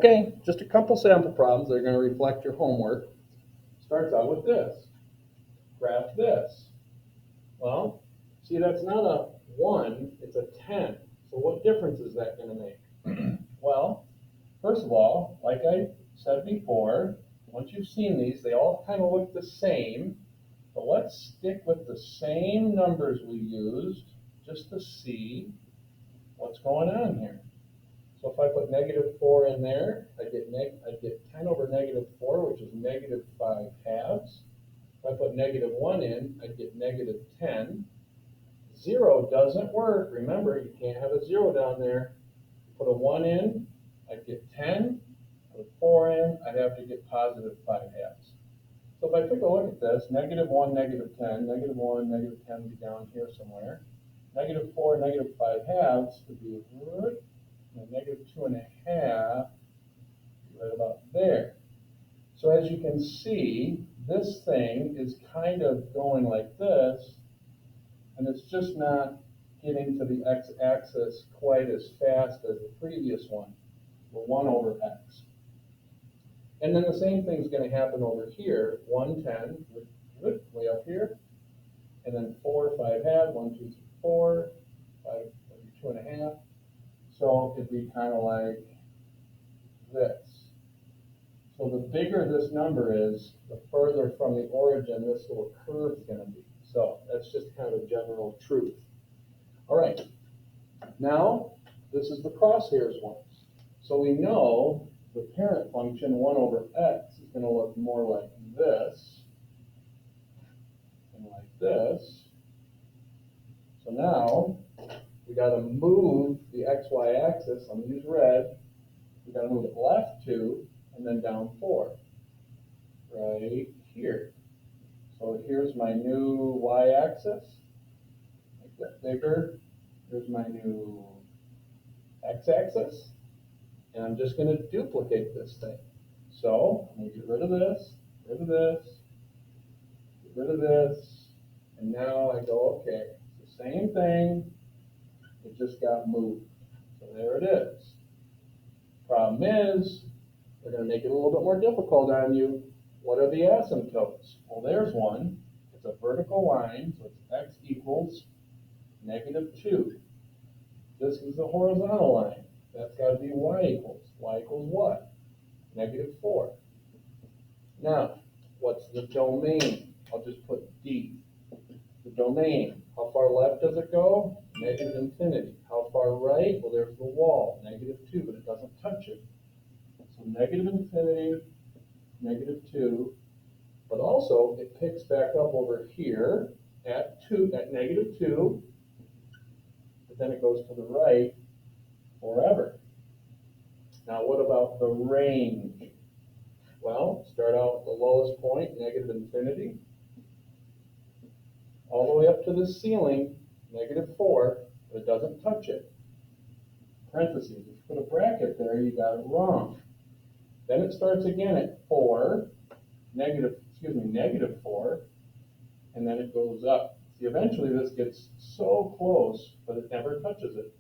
Okay, just a couple sample problems that are going to reflect your homework. Starts out with this. Graph this. Well, see, that's not a 1, it's a 10. So what difference is that going to make? Well, first of all, like I said before, once you've seen these, they all kind of look the same. But let's stick with the same numbers we used just to see what's going on here. So if I put -4 in there, I get 10 over -4, which is -5/2. If I put -1 in, I get -10. 0 doesn't work. Remember, you can't have a 0 down there. Put a 1 in, I'd get 10. Put a 4 in, I'd have to get +5/2. So if I take a look at this, -1, -10, -1, -10 would be down here somewhere. -4, -5/2 would be -2.5, right about there. So as you can see, this thing is kind of going like this, and it's just not getting to the x-axis quite as fast as the previous one, the 1 over x. And then the same thing's going to happen over here. 110, way up here, and then 4, 5/2, 1, 2, 3, 4, 5, 2.5. So it'd be kind of like this. So the bigger this number is, the further from the origin this little curve is going to be. So that's just kind of a general truth. All right. Now, this is the crosshairs ones. So we know the parent function, 1 over x, is going to look more like this and like this. So now, we got to move the xy axis. I'm going to use red. We got to move it left 2 and then down 4, right here. So here's my new y-axis. Make that bigger. Here's my new x-axis. And I'm just going to duplicate this thing. So I'm going to get rid of this, rid of this, get rid of this, and now I go, okay, it's the same thing, it just got moved. So there it is. Problem is, they're going to make it a little bit more difficult on you. What are the asymptotes? Well, there's one. It's a vertical line, so it's x equals -2. This is the horizontal line. That's got to be y equals. Y equals what? -4. Now, what's the domain? I'll just put D. The domain. How far left does it go? -infinity. How far right? Well, there's the wall. -2, but it doesn't touch it. So -infinity, -2. But also, it picks back up over here at -2. But then it goes to the right forever. Now, what about the range? Well, start out at the lowest point, -infinity, all the way up to the ceiling, -4, but it doesn't touch it. Parentheses. If you put a bracket there, you got it wrong. Then it starts again at 4, -4, and then it goes up. See, eventually this gets so close, but it never touches it.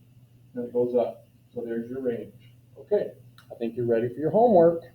Then it goes up. So there's your range. Okay, I think you're ready for your homework.